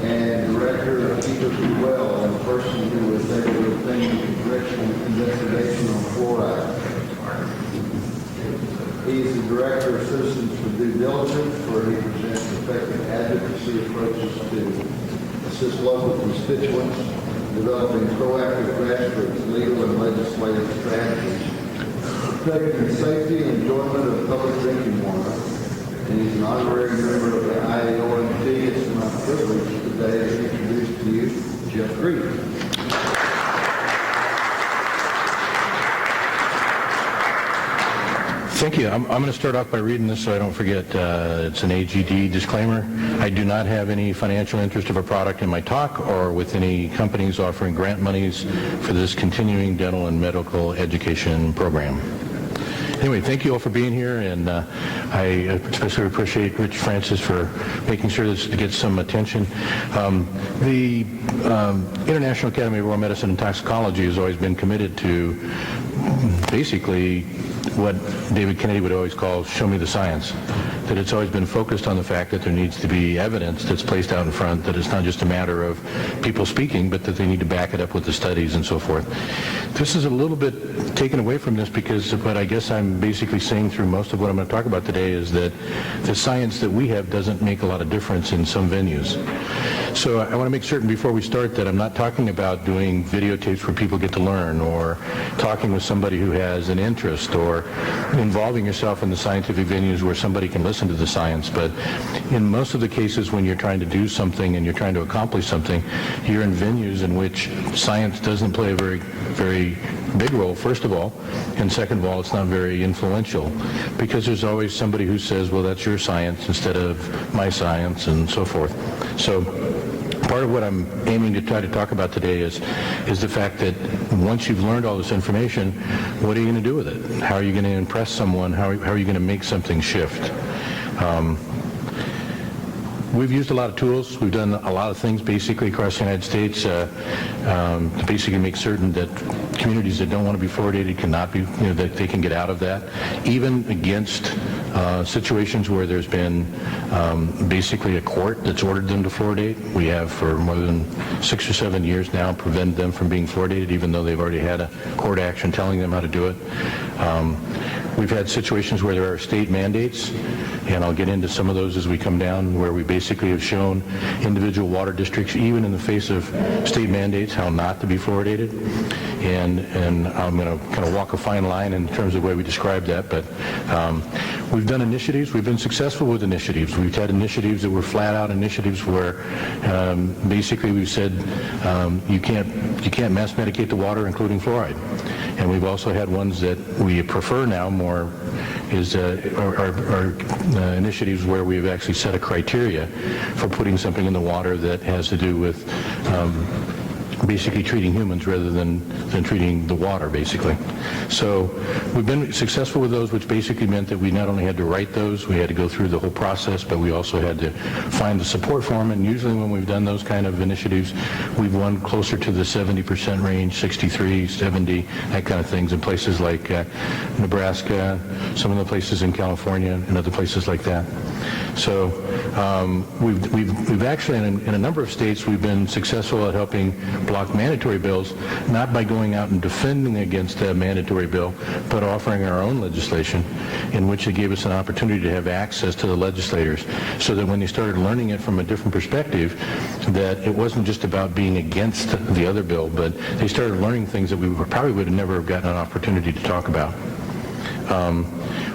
and Director of Keep Us Well, and a person who was able to obtain a congressional investigation on fluoride. He is the Director of Citizens for Due Diligence, where he presents effective advocacy approaches to assist local constituents in developing proactive grassroots legal and legislative strategies, protecting the safety and enjoyment of public drinking water. And he's an honorary member of the IAOMT. It's my privilege today to introduce to you Jeff Green. Thank you. I'm going to start off by reading this so I don't forget. It's an AGD disclaimer. I do not have any financial interest of a product in my talk or with any companies offering grant monies for this continuing dental and medical education program. Anyway, thank you all for being here, and I especially appreciate Rich Francis for making sure this gets some attention. The International Academy of Oral Medicine and Toxicology has always been committed to basically what David Kennedy would always call show me the science, that it's always been focused on the fact that there needs to be evidence that's placed out in front, that it's not just a matter of people speaking, but that they need to back it up with the studies and so forth. This is a little bit taken away from this because what I guess I'm basically saying through most of what I'm going to talk about today is that the science that we have doesn't make a lot of difference in some venues. So I want to make certain before we start that I'm not talking about doing videotapes where people get to learn, or talking with somebody who has an interest, or involving yourself in the scientific venues where somebody can listen to the science. But in most of the cases when you're trying to do something and you're trying to accomplish something, you're in venues in which science doesn't play a very big role, first of all, and second of all, it's not very influential, because there's always somebody who says, well, that's your science instead of my science, and so forth. So part of what I'm aiming to try to talk about today is the fact that once you've learned all this information, what are you going to do with it? How are you going to impress someone? How are you going to make something shift? We've used a lot of tools. We've done a lot of things basically across the United States to basically make certain that communities that don't want to be fluoridated cannot be, that they can get out of that, even against situations where there's been basically a court that's ordered them to fluoridate. We have for more than 6 or 7 years now prevented them from being fluoridated, even though they've already had a court action telling them how to do it. We've had situations where there are state mandates, and I'll get into some of those as we come down, where we basically have shown individual water districts, even in the face of state mandates, how not to be fluoridated. And I'm going to kind of walk a fine line in terms of the way we describe that. But we've done initiatives. We've been successful with initiatives. We've had initiatives that were flat-out initiatives where basically we've said you can't mass medicate the water, including fluoride. And we've also had ones that we prefer now more is are initiatives where we've actually set a criteria for putting something in the water that has to do with basically treating humans rather than treating the water, basically. So we've been successful with those, which basically meant that we not only had to write those, we had to go through the whole process, but we also had to find the support for them. And usually when we've done those kind of initiatives, we've won closer to the 70% range, 63, 70, that kind of things, in places like Nebraska, some of the places in California, and other places like that. So we've actually, in a number of states, we've been successful at helping block mandatory bills, not by going out and defending against a mandatory bill, but offering our own legislation, in which it gave us an opportunity to have access to the legislators, so that when they started learning it from a different perspective, that it wasn't just about being against the other bill, but they started learning things that we probably would have never gotten an opportunity to talk about.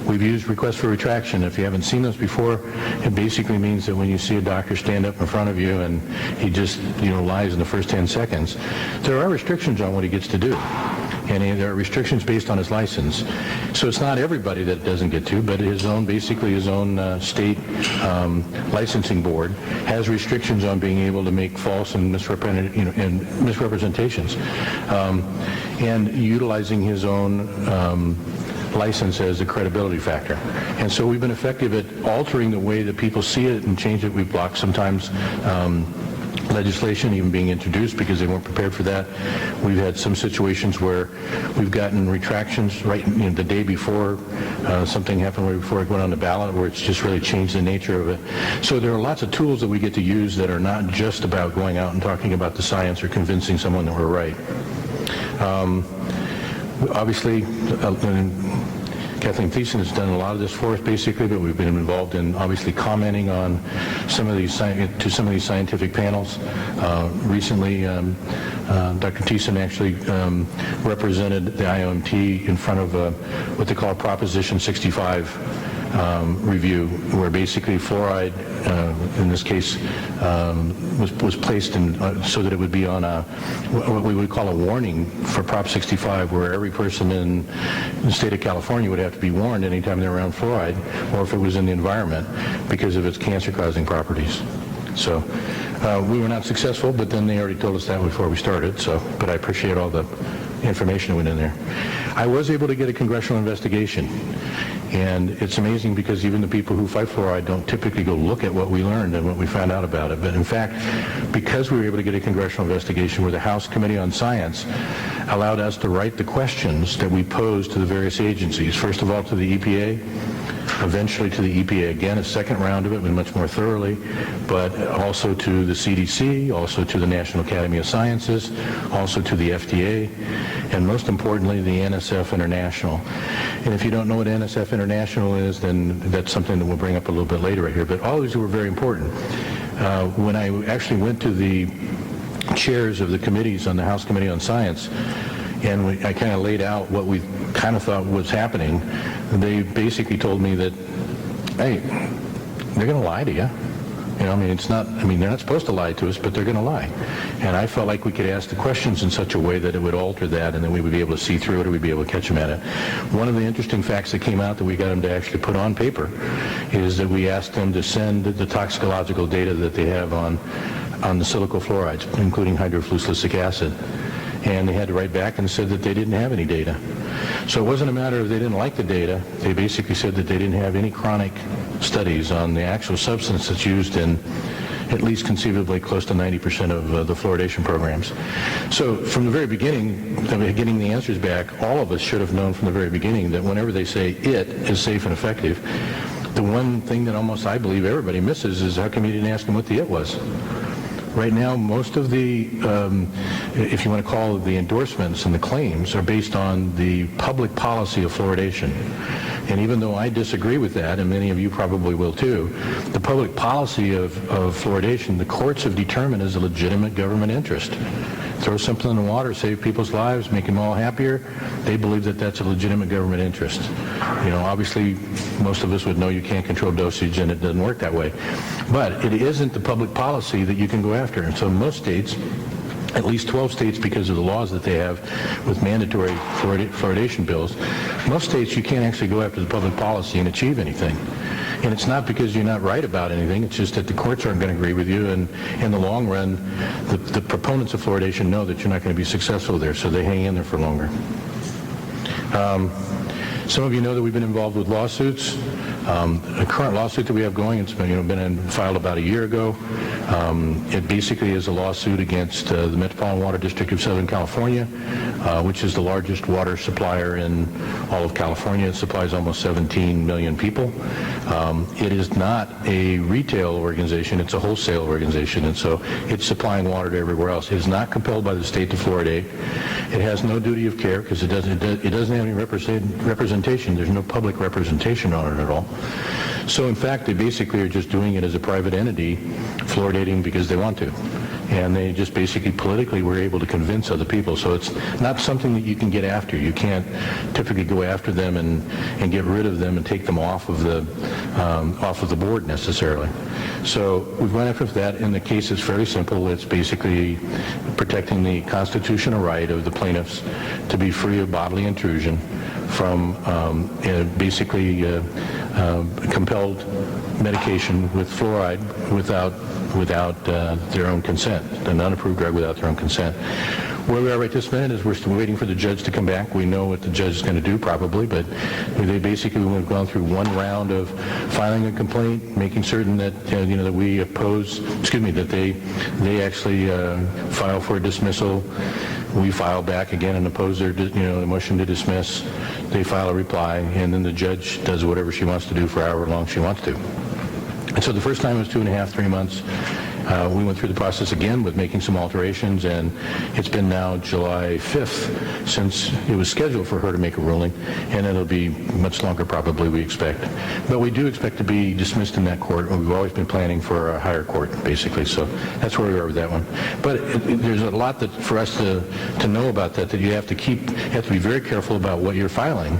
We've used requests for retraction. If you haven't seen those before, it basically means that when you see a doctor stand up in front of you and he just lies in the first 10 seconds, there are restrictions on what he gets to do. And there are restrictions based on his license. So it's not everybody that doesn't get to, but his own state licensing board has restrictions on being able to make false and misrepresentations, and utilizing his own license as a credibility factor. And so we've been effective at altering the way that people see it and change it. We've blocked sometimes legislation even being introduced because they weren't prepared for that. We've had some situations where we've gotten retractions right the day before something happened, right before it went on the ballot, where it's just really changed the nature of it. So there are lots of tools that we get to use that are not just about going out and talking about the science or convincing someone that we're right. Obviously, Kathleen Thiessen has done a lot of this for us, basically, but we've been involved in obviously commenting on some of these scientific panels. Recently, Dr. Thiessen actually represented the IAOMT in front of what they call a Proposition 65 review, where basically fluoride, in this case, was placed in so that it would be on what we would call a warning for Prop 65, where every person in the state of California would have to be warned anytime they're around fluoride, or if it was in the environment, because of its cancer-causing properties. So we were not successful, but then they already told us that before we started. So, but I appreciate all the information that went in there. I was able to get a congressional investigation. And it's amazing because even the people who fight fluoride don't typically go look at what we learned and what we found out about it. But in fact, because we were able to get a congressional investigation where the House Committee on Science allowed us to write the questions that we posed to the various agencies, first of all to the EPA, eventually to the EPA again, a second round of it, but much more thoroughly, but also to the CDC, also to the National Academy of Sciences, also to the FDA, and most importantly, the NSF International. And if you don't know what NSF International is, then that's something that we'll bring up a little bit later right here. But all these were very important. When I actually went to the chairs of the committees on the House Committee on Science, and I kind of laid out what we kind of thought was happening, they basically told me that, hey, they're going to lie to you. You know, I mean, it's not, I mean, they're not supposed to lie to us, but they're going to lie. And I felt like we could ask the questions in such a way that it would alter that, and then we would be able to see through it, or we'd be able to catch them at it. One of the interesting facts that came out that we got them to actually put on paper is that we asked them to send the toxicological data that they have on the silicofluorides, including hydrofluosilicic acid. And they had to write back and said that they didn't have any data. So it wasn't a matter of they didn't like the data. They basically said that they didn't have any chronic studies on the actual substance that's used in at least conceivably close to 90% of the fluoridation programs. So from the very beginning, getting the answers back, all of us should have known from the very beginning that whenever they say it is safe and effective, the one thing that almost I believe everybody misses is how come you didn't ask them what the it was? Right now, most of the, if you want to call it the endorsements and the claims, are based on the public policy of fluoridation. And even though I disagree with that, and many of you probably will too, the public policy of fluoridation, the courts have determined is a legitimate government interest. Throw something in the water, save people's lives, make them all happier. They believe that that's a legitimate government interest. You know, obviously, most of us would know you can't control dosage, and it doesn't work that way. But it isn't the public policy that you can go after. And so most states, at least 12 states, because of the laws that they have with mandatory fluoridation bills, most states you can't actually go after the public policy and achieve anything. And it's not because you're not right about anything, it's just that the courts aren't going to agree with you, and in the long run, the proponents of fluoridation know that you're not going to be successful there, so they hang in there for longer. Some of you know that we've been involved with lawsuits. A current lawsuit that we have going, it's been filed about a year ago. It basically is a lawsuit against the Metropolitan Water District of Southern California, which is the largest water supplier in all of California. It supplies almost 17 million people. It is not a retail organization, it's a wholesale organization, and so it's supplying water to everywhere else. It is not compelled by the state to fluoridate. It has no duty of care because it doesn't have any representation. There's no public representation on it at all. So in fact, they basically are just doing it as a private entity, fluoridating because they want to. And they just basically politically were able to convince other people. So it's not something that you can get after. You can't typically go after them and get rid of them and take them off of the board necessarily. So we've gone after that, and the case is fairly simple. It's basically protecting the constitutional right of the plaintiffs to be free of bodily intrusion from basically compelled medication with fluoride without their own consent, an unapproved drug without their own consent. Where we are right this minute is we're still waiting for the judge to come back. We know what the judge is going to do probably, but they basically, we've gone through one round of filing a complaint, making certain that, that we oppose, that they actually file for a dismissal. We file back again and oppose their, the motion to dismiss. They file a reply, and then the judge does whatever she wants to do for however long she wants to. And so the first time was 2.5, 3 months. We went through the process again with making some alterations, and it's been now July 5th since it was scheduled for her to make a ruling, and it'll be much longer probably, we expect. But we do expect to be dismissed in that court, and we've always been planning for a higher court, basically, so that's where we are with that one. But there's a lot that for us to know about that you have to be very careful about what you're filing.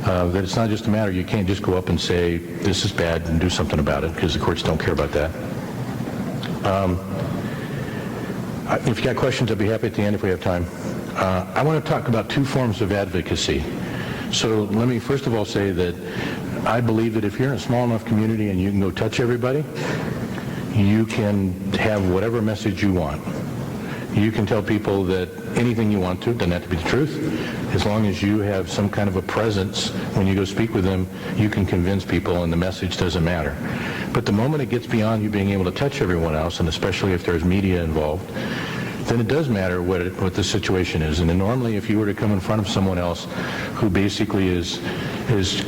That it's not just a matter, you can't just go up and say, this is bad, and do something about it, because the courts don't care about that. If you got questions, I'd be happy at the end if we have time. I want to talk about two forms of advocacy. So let me first of all say that I believe that if you're in a small enough community and you can go touch everybody, you can have whatever message you want. You can tell people that anything you want to, doesn't have to be the truth. As long as you have some kind of a presence when you go speak with them, you can convince people and the message doesn't matter. But the moment it gets beyond you being able to touch everyone else, and especially if there's media involved, then it does matter what the situation is. And then normally if you were to come in front of someone else who basically is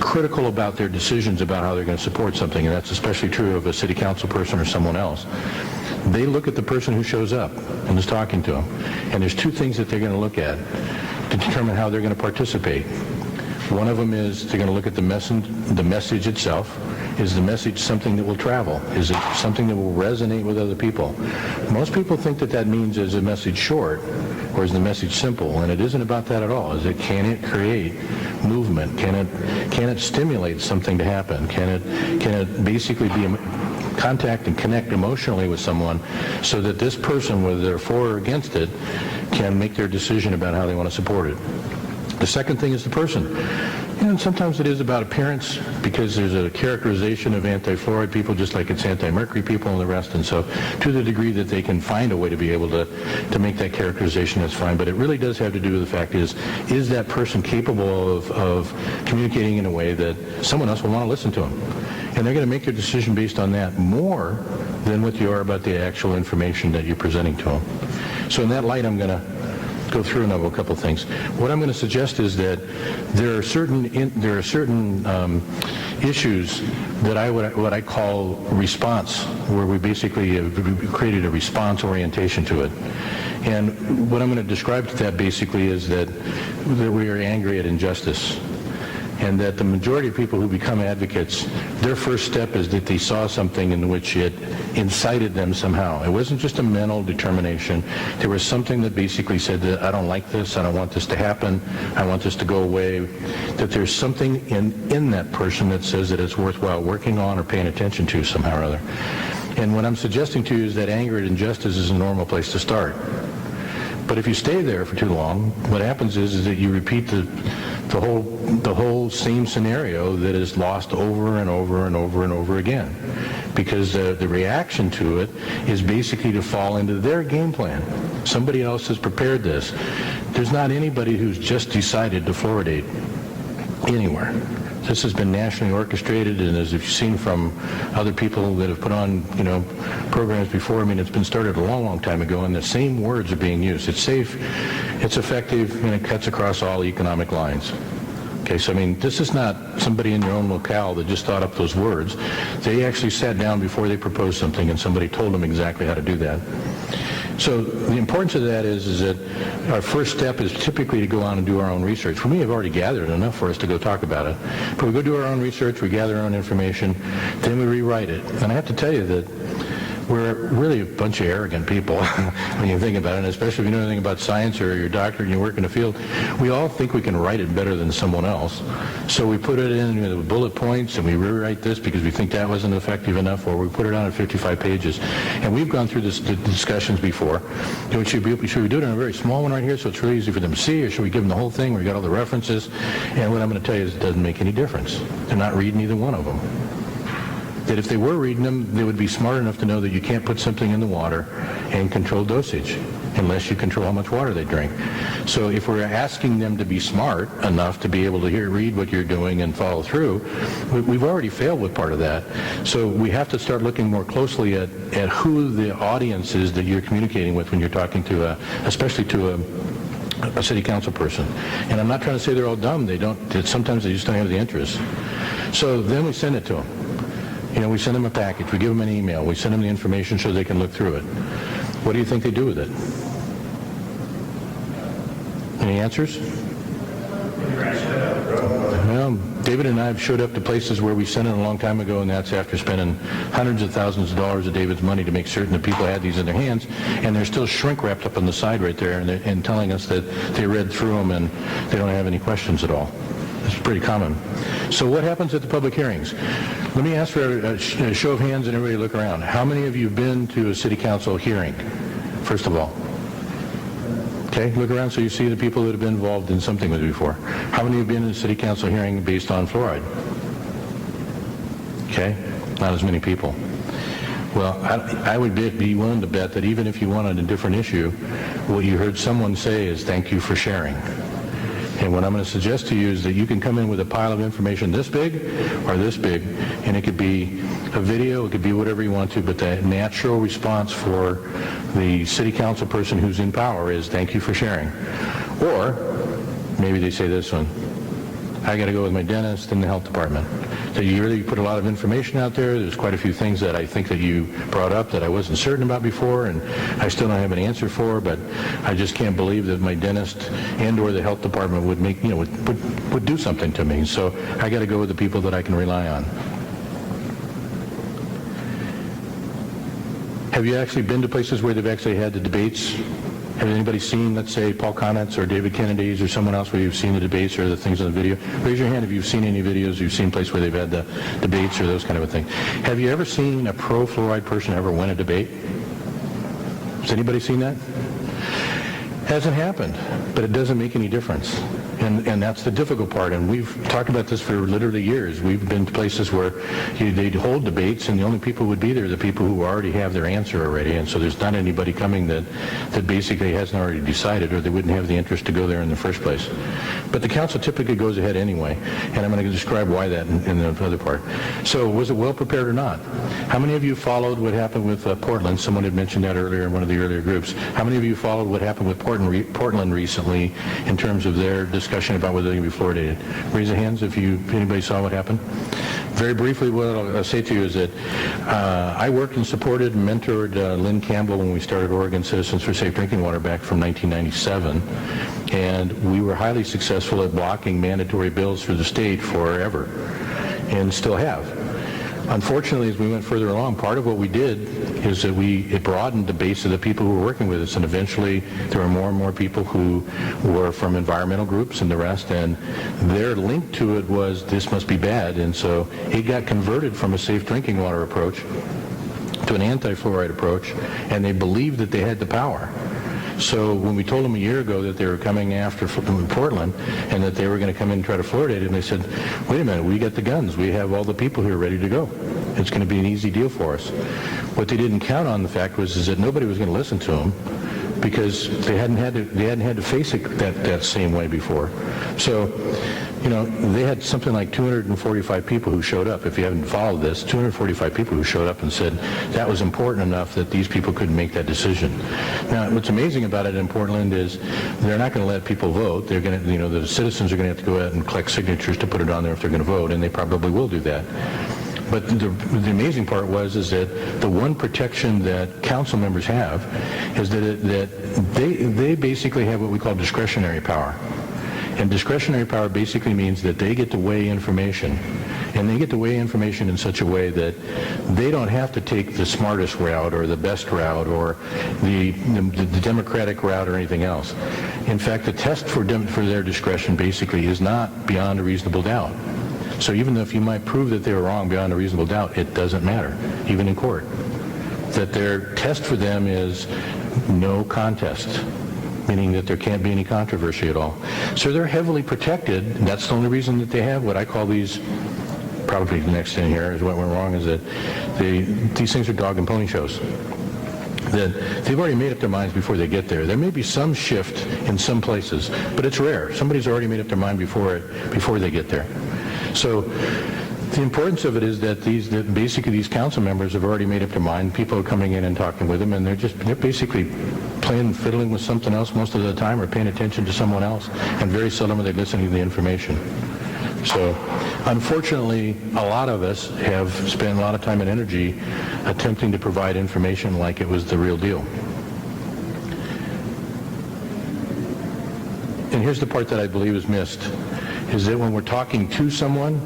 critical about their decisions about how they're going to support something, and that's especially true of a city council person or someone else, they look at the person who shows up and is talking to them. And there's two things that they're going to look at to determine how they're going to participate. One of them is they're going to look at the message itself. Is the message something that will travel? Is it something that will resonate with other people? Most people think that means is the message short or is the message simple, and it isn't about that at all. Can it create movement? Can it stimulate something to happen? Can it basically be contact and connect emotionally with someone so that this person, whether they're for or against it, can make their decision about how they want to support it? The second thing is the person. And sometimes it is about appearance because there's a characterization of anti-fluoride people just like it's anti-mercury people and the rest. And so to the degree that they can find a way to be able to make that characterization, that's fine. But it really does have to do with the fact is that person capable of communicating in a way that someone else will want to listen to them? And they're going to make their decision based on that more than what you are about the actual information that you're presenting to them. So in that light, I'm going to go through a couple of things. What I'm going to suggest is that there are certain issues that what I call response, where we basically created a response orientation to it. And what I'm going to describe to that basically is that we are angry at injustice. And that the majority of people who become advocates, their first step is that they saw something in which it incited them somehow. It wasn't just a mental determination. There was something that basically said that I don't like this, I don't want this to happen, I want this to go away. That there's something in that person that says that it's worthwhile working on or paying attention to somehow or other. And what I'm suggesting to you is that anger at injustice is a normal place to start. But if you stay there for too long, what happens is that you repeat the whole same scenario that is lost over and over and over and over again. Because the reaction to it is basically to fall into their game plan. Somebody else has prepared this. There's not anybody who's just decided to fluoridate anywhere. This has been nationally orchestrated, and as you've seen from other people that have put on, programs before, it's been started a long, long time ago, and the same words are being used. It's safe, it's effective, and it cuts across all economic lines. Okay, so this is not somebody in your own locale that just thought up those words. They actually sat down before they proposed something, and somebody told them exactly how to do that. So the importance of that is that our first step is typically to go on and do our own research. We may have already gathered enough for us to go talk about it, but we go do our own research, we gather our own information, then we rewrite it. And I have to tell you that we're really a bunch of arrogant people when you think about it, and especially if you know anything about science or you're a doctor and you work in the field. We all think we can write it better than someone else. So we put it in with bullet points and we rewrite this because we think that wasn't effective enough, or we put it on at 55 pages. And we've gone through the discussions before. Should we do it in a very small one right here so it's really easy for them to see, or should we give them the whole thing where we got all the references? And what I'm going to tell you is it doesn't make any difference. They're not reading either one of them. That if they were reading them, they would be smart enough to know that you can't put something in the water and control dosage. unless you control how much water they drink. So if we're asking them to be smart enough to be able to read what you're doing and follow through, we've already failed with part of that. So we have to start looking more closely at who the audience is that you're communicating with when you're talking to, especially to a city council person. And I'm not trying to say they're all dumb. Sometimes they just don't have the interest. So then we send it to them. We send them a package. We give them an email. We send them the information so they can look through it. What do you think they do with it? Any answers? Well, David and I have showed up to places where we sent it a long time ago, and that's after spending hundreds of thousands of dollars of David's money to make certain that people had these in their hands, and they're still shrink wrapped up on the side right there and telling us that they read through them and they don't have any questions at all. It's pretty common. So what happens at the public hearings? Let me ask for a show of hands and everybody look around. How many of you have been to a city council hearing, first of all? Okay, look around so you see the people that have been involved in something with it before. How many have been in a city council hearing based on fluoride? Okay, not as many people. Well, I would be willing to bet that even if you wanted a different issue, what you heard someone say is thank you for sharing. And what I'm going to suggest to you is that you can come in with a pile of information this big or this big, and it could be a video, it could be whatever you want to, but the natural response for the city council person who's in power is thank you for sharing. Or maybe they say this one, I got to go with my dentist in the health department. So you really put a lot of information out there. There's quite a few things that I think that you brought up that I wasn't certain about before, and I still don't have an answer for, but I just can't believe that my dentist and or the health department would make, would do something to me. So I got to go with the people that I can rely on. Have you actually been to places where they've actually had the debates? Has anybody seen, let's say, Paul Connett's or David Kennedy's or someone else where you've seen the debates or the things on the video? Raise your hand if you've seen any videos, you've seen places where they've had the debates or those kind of a thing. Have you ever seen a pro-fluoride person ever win a debate? Has anybody seen that? Hasn't happened, but it doesn't make any difference. And that's the difficult part. And we've talked about this for literally years. We've been to places where they'd hold debates, and the only people who would be there are the people who already have their answer already. And so there's not anybody coming that basically hasn't already decided, or they wouldn't have the interest to go there in the first place. But the council typically goes ahead anyway, and I'm going to describe why that in the other part. So was it well prepared or not? How many of you followed what happened with Portland? Someone had mentioned that earlier in one of the earlier groups. How many of you followed what happened with Portland recently in terms of their discussion about whether they can be fluoridated? Raise your hands if anybody saw what happened. Very briefly, what I'll say to you is that I worked and supported and mentored Lynn Campbell when we started Oregon Citizens for Safe Drinking Water back from 1997, and we were highly successful at blocking mandatory bills for the state forever, and still have. Unfortunately, as we went further along, part of what we did is that it broadened the base of the people who were working with us, and eventually there were more and more people who were from environmental groups and the rest, and their link to it was this must be bad, and so it got converted from a safe drinking water approach to an anti-fluoride approach, and they believed that they had the power. So when we told them a year ago that they were coming after Portland and that they were going to come in and try to fluoridate it, and they said, wait a minute, we got the guns. We have all the people here ready to go. It's going to be an easy deal for us. What they didn't count on, the fact was, that nobody was going to listen to them because they hadn't had to face it that same way before. So, they had something like 245 people who showed up. If you haven't followed this, 245 people who showed up and said that was important enough that these people couldn't make that decision. Now, what's amazing about it in Portland is they're not going to let people vote. They're going to, the citizens are going to have to go out and collect signatures to put it on there if they're going to vote, and they probably will do that. But the amazing part is that the one protection that council members have is that they basically have what we call discretionary power. And discretionary power basically means that they get to weigh information, and they get to weigh information in such a way that they don't have to take the smartest route or the best route or the democratic route or anything else. In fact, the test for their discretion basically is not beyond a reasonable doubt. So even though if you might prove that they were wrong beyond a reasonable doubt, it doesn't matter, even in court. That their test for them is no contest, meaning that there can't be any controversy at all. So they're heavily protected, and that's the only reason that they have what I call these, probably the next thing here is what went wrong, is that these things are dog and pony shows. that they've already made up their minds before they get there. There may be some shift in some places, but it's rare. Somebody's already made up their mind before they get there. So the importance of it is that basically these council members have already made up their mind. People are coming in and talking with them, and they're basically fiddling with something else most of the time, or paying attention to someone else, and very seldom are they listening to the information. So unfortunately, a lot of us have spent a lot of time and energy attempting to provide information like it was the real deal. And here's the part that I believe is missed, is that when we're talking to someone,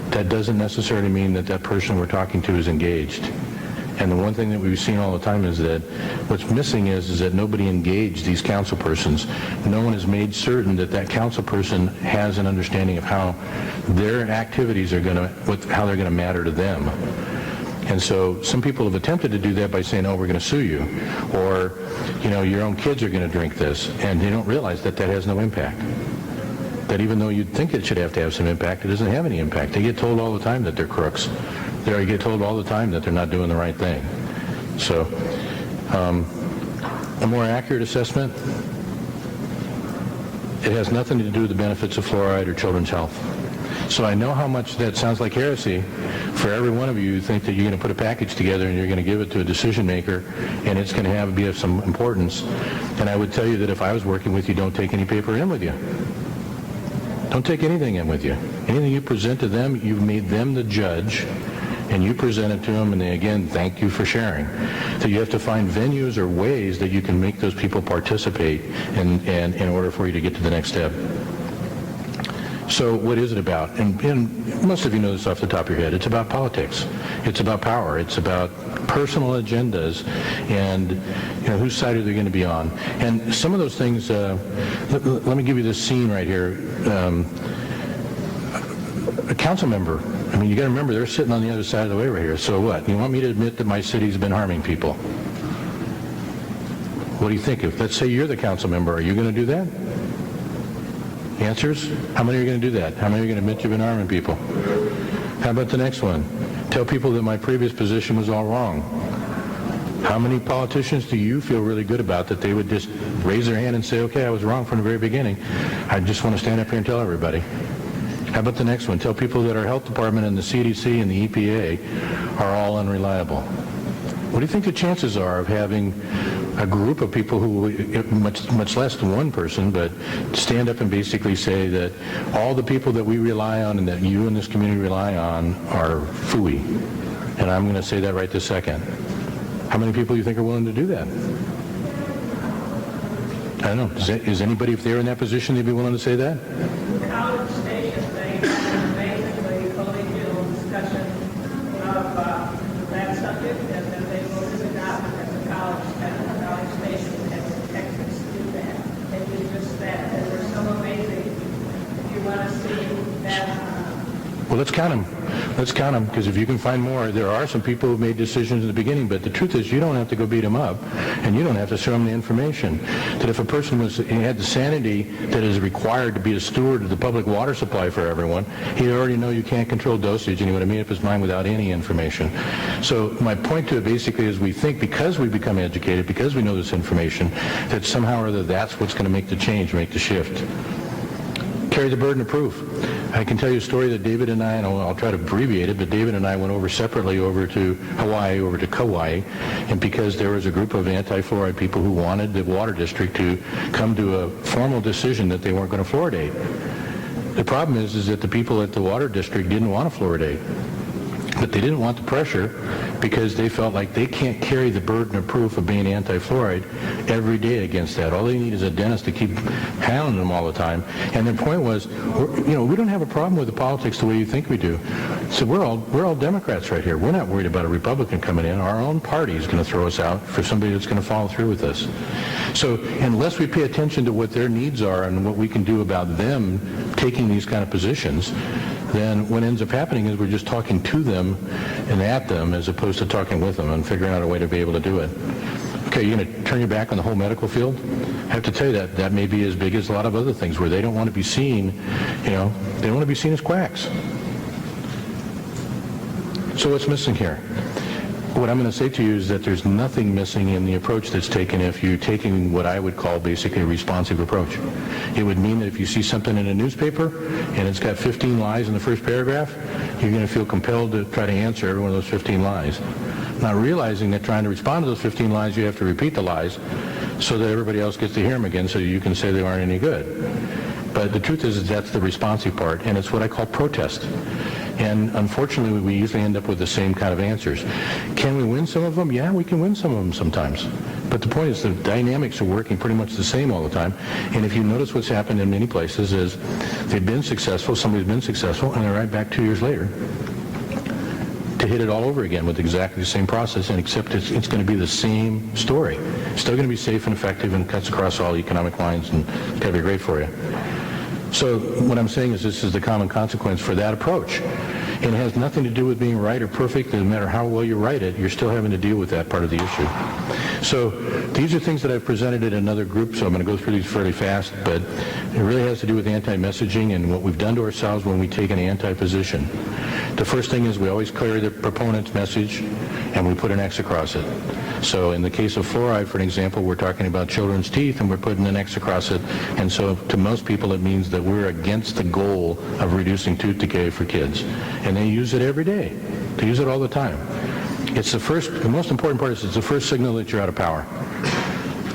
that doesn't necessarily mean that that person we're talking to is engaged. And the one thing that we've seen all the time is that what's missing is that nobody engaged these council persons. No one has made certain that that council person has an understanding of how their activities are how they're going to matter to them. And so some people have attempted to do that by saying, oh, we're going to sue you, or, your own kids are going to drink this, and they don't realize that that has no impact. That even though you'd think it should have to have some impact, it doesn't have any impact. They get told all the time that they're crooks. They get told all the time that they're not doing the right thing. So a more accurate assessment, it has nothing to do with the benefits of fluoride or children's health. So I know how much that sounds like heresy for every one of you who think that you're going to put a package together and you're going to give it to a decision maker and it's going to be of some importance. And I would tell you that if I was working with you, don't take any paper in with you. Don't take anything in with you. Anything you present to them, you've made them the judge, and you present it to them, and they, again, thank you for sharing. So you have to find venues or ways that you can make those people participate in order for you to get to the next step. So what is it about? And most of you know this off the top of your head. It's about politics. It's about power. It's about personal agendas and whose side are they going to be on. And some of those things, let me give you this scene right here. A council member, you got to remember they're sitting on the other side of the way right here. So what? You want me to admit that my city's been harming people? What do you think? Let's say you're the council member, are you going to do that? Answers? How many are going to do that? How many are going to admit you've been harming people? How about the next one? Tell people that my previous position was all wrong. How many politicians do you feel really good about that they would just raise their hand and say, okay, I was wrong from the very beginning. I just want to stand up here and tell everybody. How about the next one? Tell people that our health department and the CDC and the EPA are all unreliable. What do you think the chances are of having a group of people who, much less than one person, but stand up and basically say that all the people that we rely on and that you in this community rely on are phooey? And I'm going to say that right this second. How many people do you think are willing to do that? I don't know. Is anybody, if they're in that position, they'd be willing to say that? College Station, they had an amazingly collegial discussion of that subject, and then they voted it out as a college station as Texas do that. They did just that. They were so amazing. If you want to see that. Well, let's count them. Let's count them, because if you can find more, there are some people who made decisions in the beginning, but the truth is you don't have to go beat them up, and you don't have to show them the information. That if a person had the sanity that is required to be a steward of the public water supply for everyone, he'd already know you can't control dosage, and he would have made up his mind without any information. So my point to it basically is we think because we become educated, because we know this information, that somehow or other that's what's going to make the change, make the shift. Carry the burden of proof. I can tell you a story that David and I, and I'll try to abbreviate it, but David and I went over separately over to Hawaii, over to Kauai, and because there was a group of anti-fluoride people who wanted the water district to come to a formal decision that they weren't going to fluoridate. The problem is that the people at the water district didn't want to fluoridate, but they didn't want the pressure because they felt like they can't carry the burden of proof of being anti-fluoride every day against that. All they need is a dentist to keep hounding them all the time. And their point was, we don't have a problem with the politics the way you think we do. So we're all Democrats right here. We're not worried about a Republican coming in. Our own party is going to throw us out for somebody that's going to follow through with this. So unless we pay attention to what their needs are and what we can do about them taking these kind of positions, then what ends up happening is we're just talking to them and at them as opposed to talking with them and figuring out a way to be able to do it. Okay, you're going to turn your back on the whole medical field? I have to tell you that may be as big as a lot of other things where they don't want to be seen, they don't want to be seen as quacks. So what's missing here? what I'm going to say to you is that there's nothing missing in the approach that's taken if you're taking what I would call basically a responsive approach. It would mean that if you see something in a newspaper and it's got 15 lies in the first paragraph, you're going to feel compelled to try to answer every one of those 15 lies. Not realizing that trying to respond to those 15 lies, you have to repeat the lies so that everybody else gets to hear them again so you can say they aren't any good. But the truth is that's the responsive part, and it's what I call protest. And unfortunately, we usually end up with the same kind of answers. Can we win some of them? Yeah, we can win some of them sometimes. But the point is the dynamics are working pretty much the same all the time. And if you notice what's happened in many places is they've been successful, somebody's been successful, and they're right back 2 years later to hit it all over again with exactly the same process, and except it's going to be the same story. It's still going to be safe and effective and cuts across all economic lines, and it's going to be great for you. So what I'm saying is this is the common consequence for that approach. And it has nothing to do with being right or perfect. No matter how well you write it, you're still having to deal with that part of the issue. So these are things that I've presented in another group, so I'm going to go through these fairly fast, but it really has to do with anti-messaging and what we've done to ourselves when we take an anti-position. The first thing is we always clear the proponent's message and we put an X across it. So in the case of fluoride, for an example, we're talking about children's teeth and we're putting an X across it. And so to most people it means that we're against the goal of reducing tooth decay for kids. And they use it every day. They use it all the time. It's the most important part is it's the first signal that you're out of power.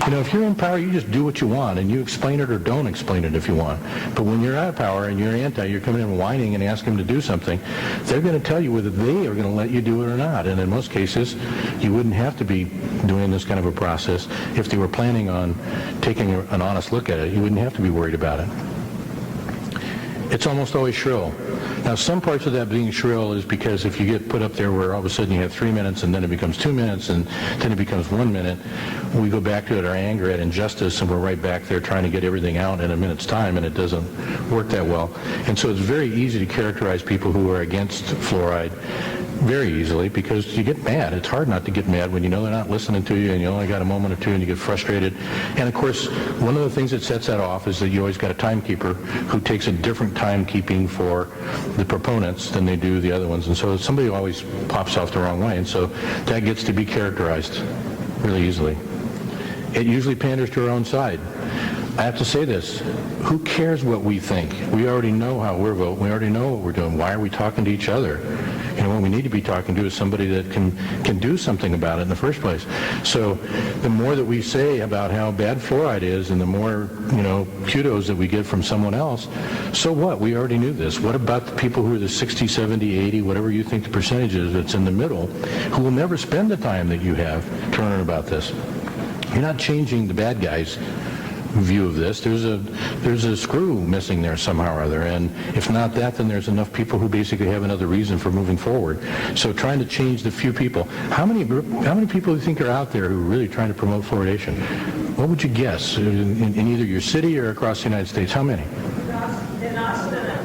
You know, if you're in power, you just do what you want, and you explain it or don't explain it if you want. But when you're out of power and you're you're coming in whining and asking them to do something, they're going to tell you whether they are going to let you do it or not. And in most cases, you wouldn't have to be doing this kind of a process if they were planning on taking an honest look at it. You wouldn't have to be worried about it. It's almost always shrill. Now, some parts of that being shrill is because if you get put up there where all of a sudden you have 3 minutes and then it becomes 2 minutes and then it becomes 1 minute, we go back to it, our anger at injustice, and we're right back there trying to get everything out in a minute's time, and it doesn't work that well. And so it's very easy to characterize people who are against fluoride very easily because you get mad. It's hard not to get mad when you know they're not listening to you and you only got a moment or two and you get frustrated. And of course, one of the things that sets that off is that you always got a timekeeper who takes a different timekeeping for the proponents than they do the other ones. And so somebody always pops off the wrong way. And so that gets to be characterized really easily. It usually panders to our own side. I have to say this. Who cares what we think? We already know how we're voting. We already know what we're doing. Why are we talking to each other? You know, what we need to be talking to is somebody that can do something about it in the first place. So the more that we say about how bad fluoride is and the more, kudos that we get from someone else, so what? We already knew this. What about the people who are the 60, 70, 80, whatever you think the percentage is that's in the middle, who will never spend the time that you have to learn about this? You're not changing the bad guys' view of this. There's a screw missing there somehow or other, and if not that, then there's enough people who basically have another reason for moving forward. So trying to change the few people. How many people do you think are out there who are really trying to promote fluoridation? What would you guess in either your city or across the United States? How many? In Austin, a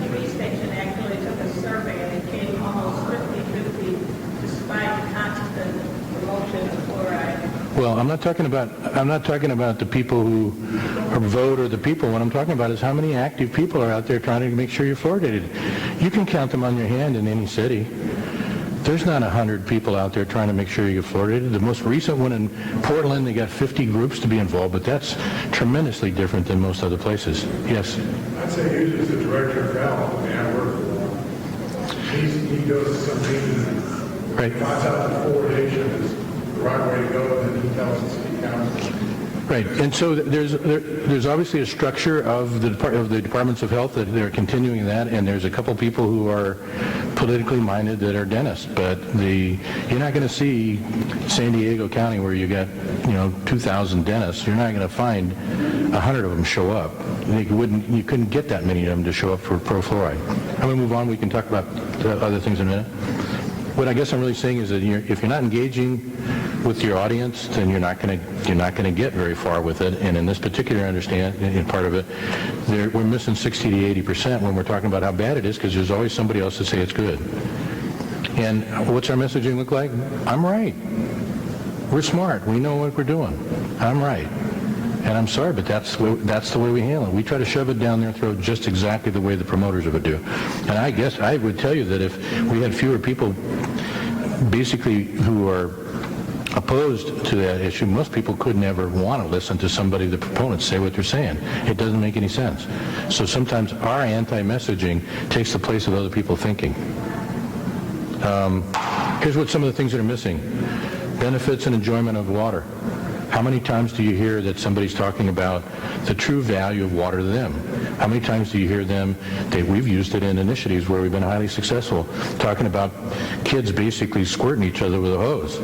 TV station actually took a survey and it came almost 50-50 despite constant promotion of fluoride. Well, I'm not talking about the people who vote or the people. What I'm talking about is how many active people are out there trying to make sure you're fluoridated. You can count them on your hand in any city. There's not 100 people out there trying to make sure you get fluoridated. The most recent one in Portland, they got 50 groups to be involved, but that's tremendously different than most other places. Yes? I'd say usually it's the director of health. I mean, I work for him. He goes to some meetings and Right. finds out that fluoridation is the right way to go, and then he tells the city council. Right, and so there's obviously a structure of the departments of health that they're continuing that, and there's a couple people who are politically minded that are dentists, but you're not going to see San Diego County where you got 2,000 dentists. You're not going to find 100 of them show up. You couldn't get that many of them to show up for pro-fluoride. I'm going to move on. We can talk about other things in a minute. What I guess I'm really saying is that if you're not engaging with your audience, then you're not going to get very far with it. And in this particular part of it, we're missing 60 to 80% when we're talking about how bad it is, because there's always somebody else to say it's good. And what's our messaging look like? I'm right. We're smart. We know what we're doing. I'm right. And I'm sorry, but that's the way we handle it. We try to shove it down their throat just exactly the way the promoters would do. And I guess I would tell you that if we had fewer people basically who are opposed to that issue, most people could never want to listen to somebody, the proponents, say what they're saying. It doesn't make any sense. So sometimes our anti-messaging takes the place of other people thinking. Here's what some of the things that are missing. Benefits and enjoyment of water. How many times do you hear that somebody's talking about the true value of water to them? How many times do you hear them, we've used it in initiatives where we've been highly successful, talking about kids basically squirting each other with a hose,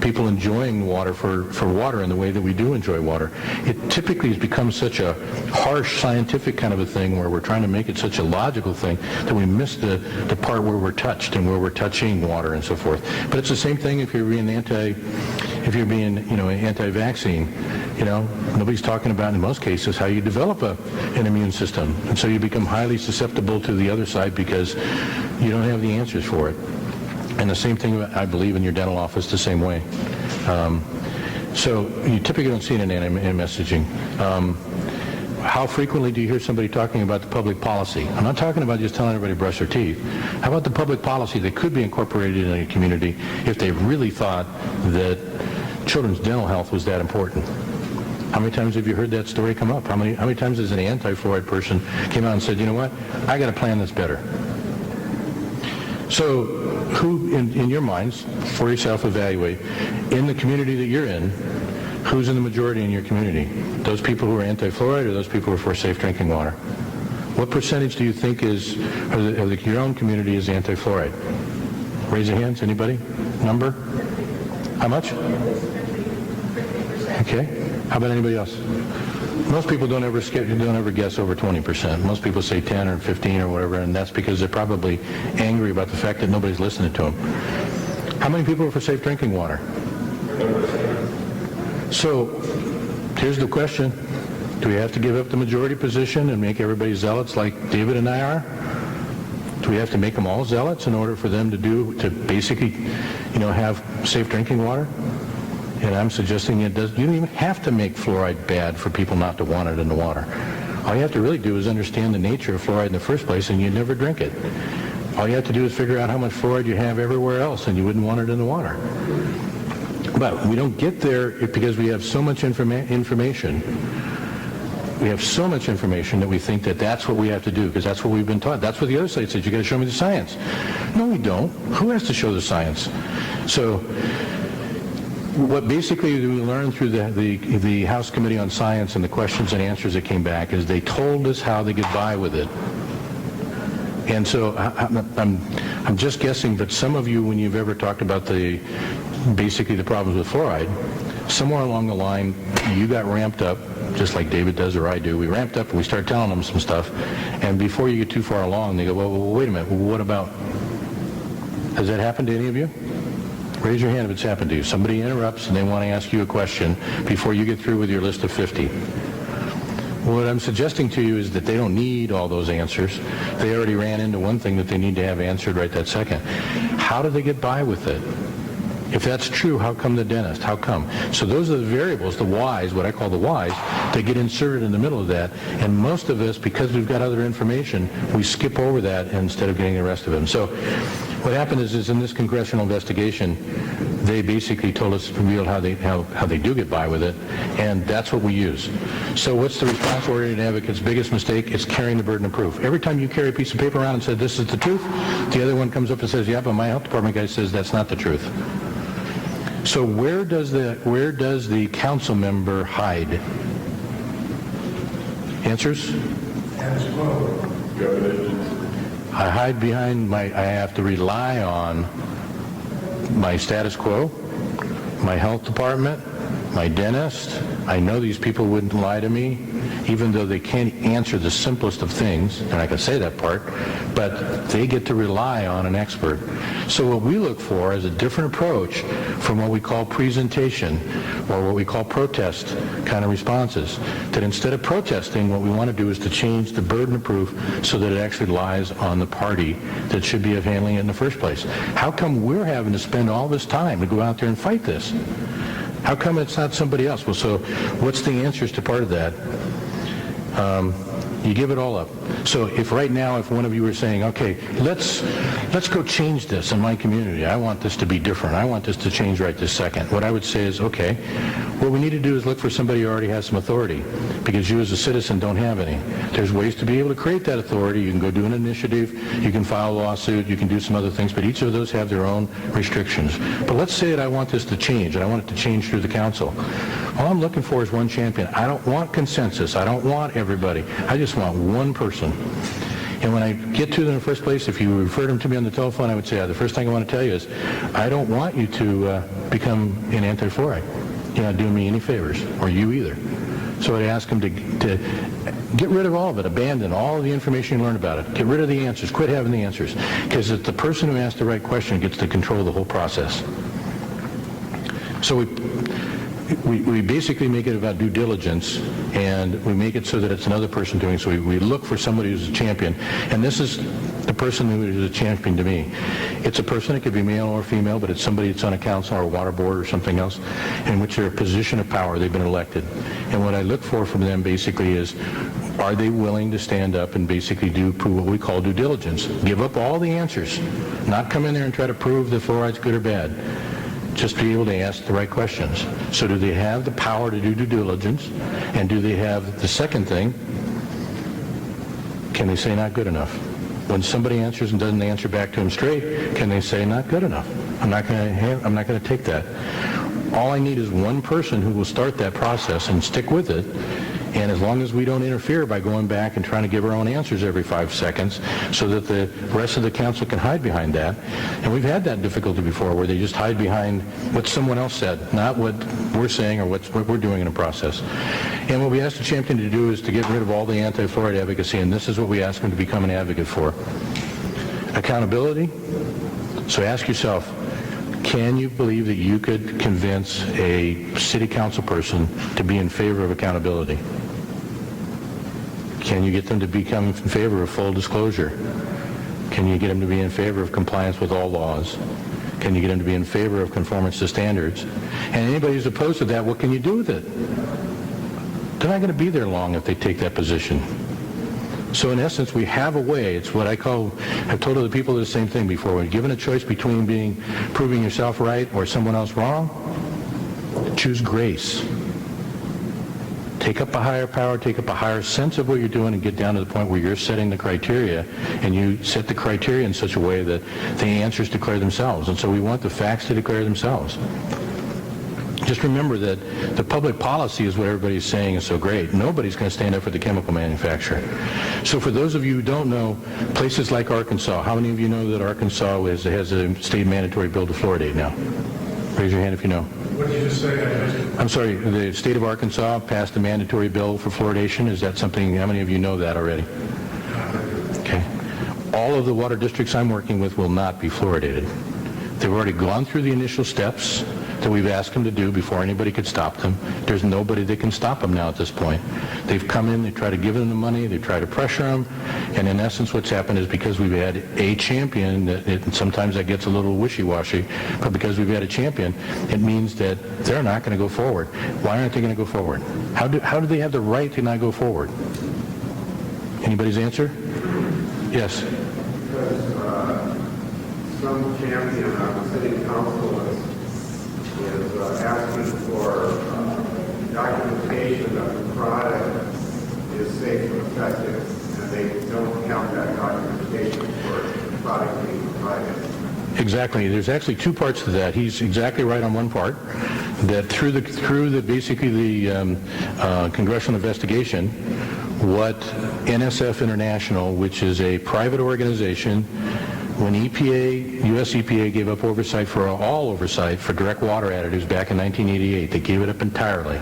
people enjoying water for water in the way that we do enjoy water. It typically has become such a harsh scientific kind of a thing where we're trying to make it such a logical thing that we miss the part where we're touched and where we're touching water and so forth. But it's the same thing if you're being anti-vaccine. Nobody's talking about, in most cases, how you develop an immune system. And so you become highly susceptible to the other side because you don't have the answers for it. And the same thing, I believe, in your dental office, the same way. So you typically don't see it in anti-messaging. How frequently do you hear somebody talking about the public policy? I'm not talking about just telling everybody to brush their teeth. How about the public policy that could be incorporated in a community if they really thought that children's dental health was that important? How many times have you heard that story come up? How many times has an anti-fluoride person came out and said, you know what, I got a plan that's better? So who, in your minds, for yourself, evaluate, in the community that you're in, who's in the majority in your community? Those people who are anti-fluoride or those people who are for safe drinking water? What percentage do you think of your own community is anti-fluoride? Raise your hands, anybody? Number? How much? 50%. Okay. How about anybody else? Most people don't ever guess over 20%. Most people say 10 or 15 or whatever, and that's because they're probably angry about the fact that nobody's listening to them. How many people are for safe drinking water? So here's the question. Do we have to give up the majority position and make everybody zealots like David and I are? Do we have to make them all zealots in order for them to basically, have safe drinking water? And I'm suggesting you don't even have to make fluoride bad for people not to want it in the water. All you have to really do is understand the nature of fluoride in the first place, and you'd never drink it. All you have to do is figure out how much fluoride you have everywhere else, and you wouldn't want it in the water. But we don't get there because we have so much information. We have so much information that we think that that's what we have to do, because that's what we've been taught. That's what the other side says. You got to show me the science. No, we don't. Who has to show the science? So what basically we learned through the House Committee on Science and the questions and answers that came back is they told us how they get by with it. And so I'm just guessing, but some of you, when you've ever talked about basically the problems with fluoride, somewhere along the line you got ramped up, just like David does or I do. We ramped up and we start telling them some stuff, and before you get too far along, they go, well, wait a minute, what about? Has that happened to any of you? Raise your hand if it's happened to you. Somebody interrupts and they want to ask you a question before you get through with your list of 50. What I'm suggesting to you is that they don't need all those answers. They already ran into one thing that they need to have answered right that second. How do they get by with it? If that's true, how come the dentist? How come? So those are the variables, the whys, what I call the whys, that get inserted in the middle of that. And most of us, because we've got other information, we skip over that instead of getting the rest of them. So what happened is in this congressional investigation, they basically told us, revealed how they do get by with it, and that's what we use. So what's the response-oriented advocate's biggest mistake? It's carrying the burden of proof. Every time you carry a piece of paper around and say, this is the truth, the other one comes up and says, yeah, but my health department guy says that's not the truth. So where does the council member hide? Answers? I hide behind I have to rely on my status quo, my health department, my dentist. I know these people wouldn't lie to me, even though they can't answer the simplest of things, and I can say that part, but they get to rely on an expert. So what we look for is a different approach from what we call presentation or what we call protest kind of responses. That instead of protesting, what we want to do is to change the burden of proof so that it actually lies on the party that should be handling it in the first place. How come we're having to spend all this time to go out there and fight this? How come it's not somebody else? Well, so what's the answers to part of that? You give it all up. So if right now, if one of you were saying, okay, let's go change this in my community. I want this to be different. I want this to change right this second. What I would say is, okay, what we need to do is look for somebody who already has some authority, because you as a citizen don't have any. There's ways to be able to create that authority. You can go do an initiative. You can file a lawsuit. You can do some other things, but each of those have their own restrictions. But let's say that I want this to change, and I want it to change through the council. All I'm looking for is one champion. I don't want consensus. I don't want everybody. I just want one person. And when I get to them in the first place, if you referred them to me on the telephone, I would say, the first thing I want to tell you is, I don't want you to become an anti-fluoride. You're not doing me any favors, or you either. So I'd ask them to get rid of all of it, abandon all of the information you learned about it, get rid of the answers, quit having the answers, because it's the person who asks the right question gets to control the whole process. So we basically make it about due diligence, and we make it so that it's another person doing it. So we look for somebody who's a champion, and this is the person who is a champion to me. It's a person, it could be male or female, but it's somebody that's on a council or a water board or something else, in which they're a position of power, they've been elected. And what I look for from them basically is, are they willing to stand up and basically do what we call due diligence? Give up all the answers, not come in there and try to prove that fluoride's good or bad. Just be able to ask the right questions. So do they have the power to do due diligence? And do they have the second thing? Can they say not good enough? When somebody answers and doesn't answer back to them straight, can they say not good enough? I'm not going to take that. All I need is one person who will start that process and stick with it. And as long as we don't interfere by going back and trying to give our own answers every 5 seconds so that the rest of the council can hide behind that. And we've had that difficulty before where they just hide behind what someone else said, not what we're saying or what we're doing in a process. And what we ask the champion to do is to get rid of all the anti-fluoride advocacy, and this is what we ask him to become an advocate for. Accountability. So ask yourself, can you believe that you could convince a city council person to be in favor of accountability? Can you get them to become in favor of full disclosure? Can you get them to be in favor of compliance with all laws? Can you get them to be in favor of conformance to standards? And anybody who's opposed to that, what can you do with it? They're not going to be there long if they take that position. So in essence, we have a way. It's what I've told other people the same thing before. When given a choice between proving yourself right or someone else wrong, choose grace. Take up a higher power, take up a higher sense of what you're doing, and get down to the point where you're setting the criteria, and you set the criteria in such a way that the answers declare themselves. And so we want the facts to declare themselves. Just remember that the public policy is what everybody's saying is so great. Nobody's going to stand up for the chemical manufacturer. So for those of you who don't know, places like Arkansas, how many of you know that Arkansas has a state mandatory bill to fluoridate now? Raise your hand if you know. What did you just say? I'm sorry, the state of Arkansas passed a mandatory bill for fluoridation. Is that something, how many of you know that already? Okay. All of the water districts I'm working with will not be fluoridated. They've already gone through the initial steps that we've asked them to do before anybody could stop them. There's nobody that can stop them now at this point. They've come in, they try to give them the money, they try to pressure them, and in essence what's happened is because we've had a champion, and sometimes that gets a little wishy-washy, but because we've had a champion, it means that they're not going to go forward. Why aren't they going to go forward? How do they have the right to not go forward? Anybody's answer? Yes. Because some champion on the city council is asking for documentation that the product is safe and effective, and they don't have that documentation for the product being provided. Exactly. There's actually two parts to that. He's exactly right on one part, that through the basically the congressional investigation, what NSF International, which is a private organization, when U.S. EPA gave up oversight for direct water additives back in 1988, they gave it up entirely.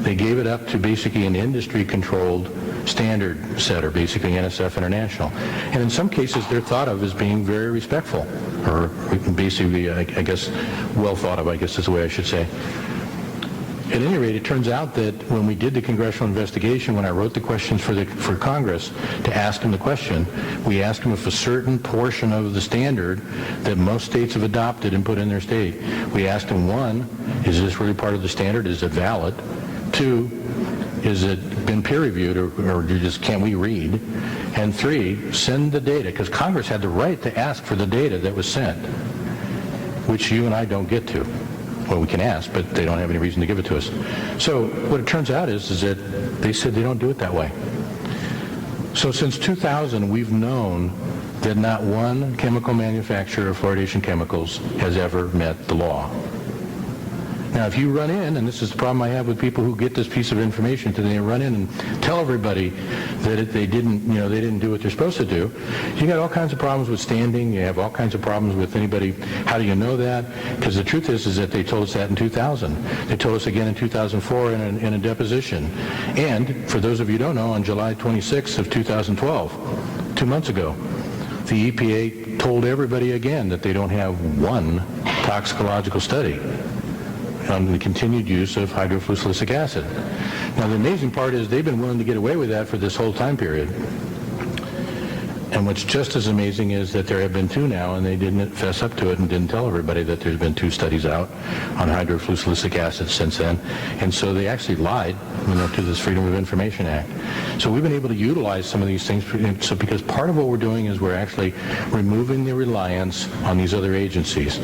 They gave it up to basically an industry-controlled standard setter, basically NSF International. And in some cases, they're thought of as being very respectful, or basically, I guess, well thought of, I guess is the way I should say. At any rate, it turns out that when we did the congressional investigation, when I wrote the questions for Congress to ask them the question, we asked them if a certain portion of the standard that most states have adopted and put in their state. We asked them, one, is this really part of the standard? Is it valid? Two, is it been peer reviewed, or just can't we read? And 3, send the data, because Congress had the right to ask for the data that was sent, which you and I don't get to. Well, we can ask, but they don't have any reason to give it to us. So what it turns out is that they said they don't do it that way. So since 2000, we've known that not one chemical manufacturer of fluoridation chemicals has ever met the law. Now, if you run in, and this is the problem I have with people who get this piece of information, that they run in and tell everybody that they didn't do what they're supposed to do, you got all kinds of problems with standing. You have all kinds of problems with anybody. How do you know that? Because the truth is that they told us that in 2000. They told us again in 2004 in a deposition. And for those of you who don't know, on July 26th of 2012, 2 months ago, the EPA told everybody again that they don't have one toxicological study on the continued use of hydrofluosilicic acid. Now, the amazing part is they've been willing to get away with that for this whole time period. And what's just as amazing is that there have been 2 now, and they didn't fess up to it and didn't tell everybody that there's been 2 studies out on hydrofluosilicic acid since then. And so they actually lied, to this Freedom of Information Act. So we've been able to utilize some of these things. So because part of what we're doing is we're actually removing the reliance on these other agencies.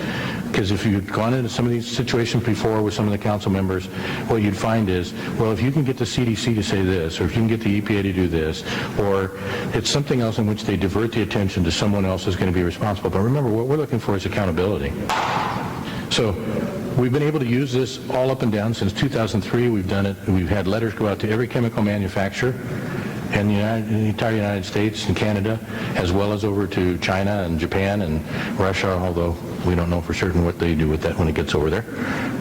Because if you'd gone into some of these situations before with some of the council members, what you'd find is, well, if you can get the CDC to say this, or if you can get the EPA to do this, or it's something else in which they divert the attention to someone else who's going to be responsible. But remember, what we're looking for is accountability. So we've been able to use this all up and down since 2003. We've done it. We've had letters go out to every chemical manufacturer in the entire United States and Canada, as well as over to China and Japan and Russia, although we don't know for certain what they do with that when it gets over there.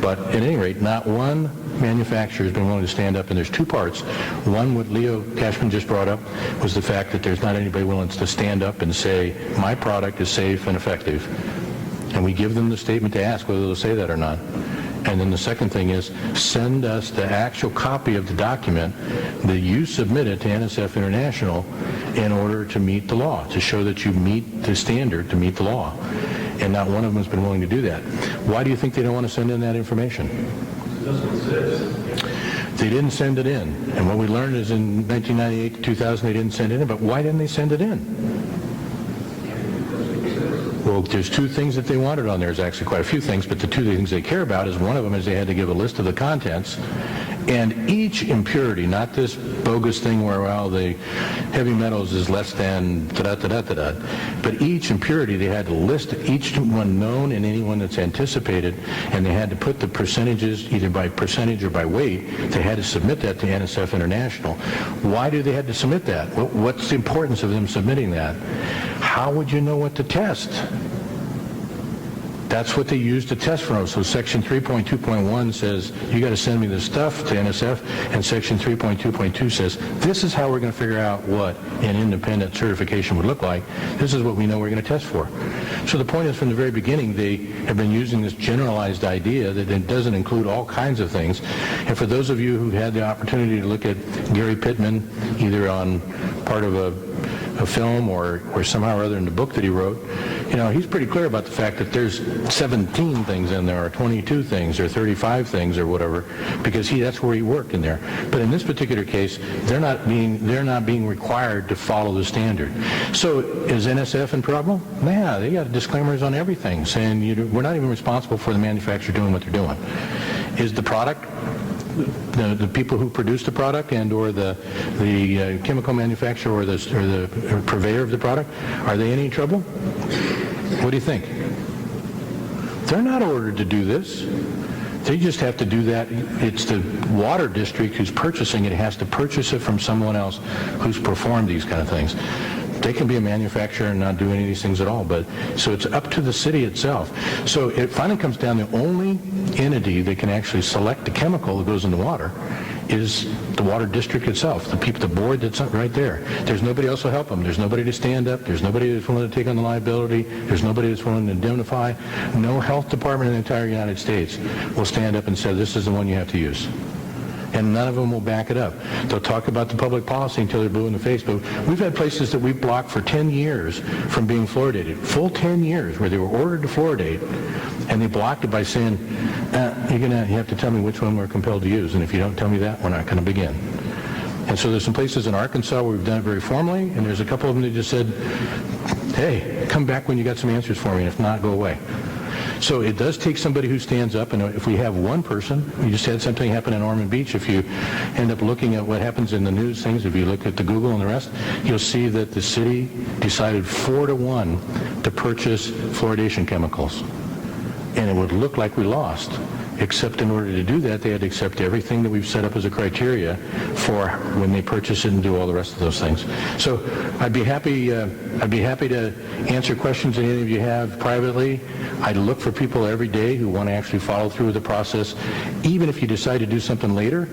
But at any rate, not one manufacturer has been willing to stand up, and there's 2 parts. One, what Leo Cashman just brought up, was the fact that there's not anybody willing to stand up and say, my product is safe and effective. And we give them the statement to ask whether they'll say that or not. And then the second thing is, send us the actual copy of the document that you submitted to NSF International in order to meet the law, to show that you meet the standard to meet the law. And not one of them has been willing to do that. Why do you think they don't want to send in that information? It doesn't exist. They didn't send it in. And what we learned is in 1998 to 2000 they didn't send it in. But why didn't they send it in? Well, there's 2 things that they wanted on there. There's actually quite a few things, but the 2 things they care about is, one of them is they had to give a list of the contents, and each impurity, not this bogus thing where, well, the heavy metals is less than da-da-da-da-da-da, but each impurity they had to list each one known and any one that's anticipated, and they had to put the percentages either by percentage or by weight. They had to submit that to NSF International. Why do they have to submit that? What's the importance of them submitting that? How would you know what to test? That's what they use to test for them. So Section 3.2.1 says, you got to send me the stuff to NSF, and Section 3.2.2 says, this is how we're going to figure out what an independent certification would look like. This is what we know we're going to test for. So the point is, from the very beginning, they have been using this generalized idea that it doesn't include all kinds of things. And for those of you who had the opportunity to look at Gary Pittman, either on part of a film or somehow or other in the book that he wrote, he's pretty clear about the fact that there's 17 things in there, or 22 things, or 35 things, or whatever, because that's where he worked in there. But in this particular case, they're not being required to follow the standard. So is NSF in trouble? Yeah, they got disclaimers on everything saying we're not even responsible for the manufacturer doing what they're doing. Is the product, the people who produce the product and or the chemical manufacturer or the purveyor of the product, are they in any trouble? What do you think? They're not ordered to do this. They just have to do that. It's the water district who's purchasing it has to purchase it from someone else who's performed these kind of things. They can be a manufacturer and not do any of these things at all. But so it's up to the city itself. So it finally comes down, the only entity that can actually select the chemical that goes in the water is the water district itself, the board that's right there. There's nobody else will help them. There's nobody to stand up. There's nobody that's willing to take on the liability. There's nobody that's willing to indemnify. No health department in the entire United States will stand up and say, this is the one you have to use. And none of them will back it up. They'll talk about the public policy until they're blue in the face. But we've had places that we've blocked for 10 years from being fluoridated. Full 10 years where they were ordered to fluoridate, and they blocked it by saying, you have to tell me which one we're compelled to use. And if you don't tell me that, we're not going to begin. And so there's some places in Arkansas where we've done it very formally, and there's a couple of them that just said, hey, come back when you got some answers for me, and if not, go away. So it does take somebody who stands up, and if we have one person, we just had something happen in Ormond Beach. If you end up looking at what happens in the news things, if you look at the Google and the rest, you'll see that the city decided 4-1 to purchase fluoridation chemicals. And it would look like we lost, except in order to do that, they had to accept everything that we've set up as a criteria for when they purchase it and do all the rest of those things. So I'd be happy to answer questions that any of you have privately. I look for people every day who want to actually follow through with the process. Even if you decide to do something later,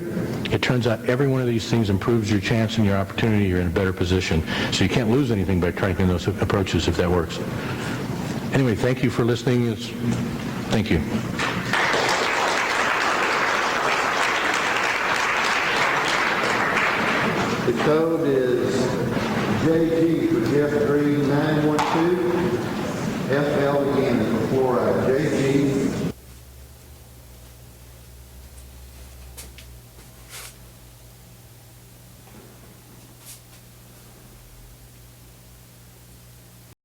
it turns out every one of these things improves your chance and your opportunity. You're in a better position. So you can't lose anything by trying those approaches if that works. Anyway, thank you for listening. Thank you. The code is JG for Jeff Green 912, FL again for fluoride. JG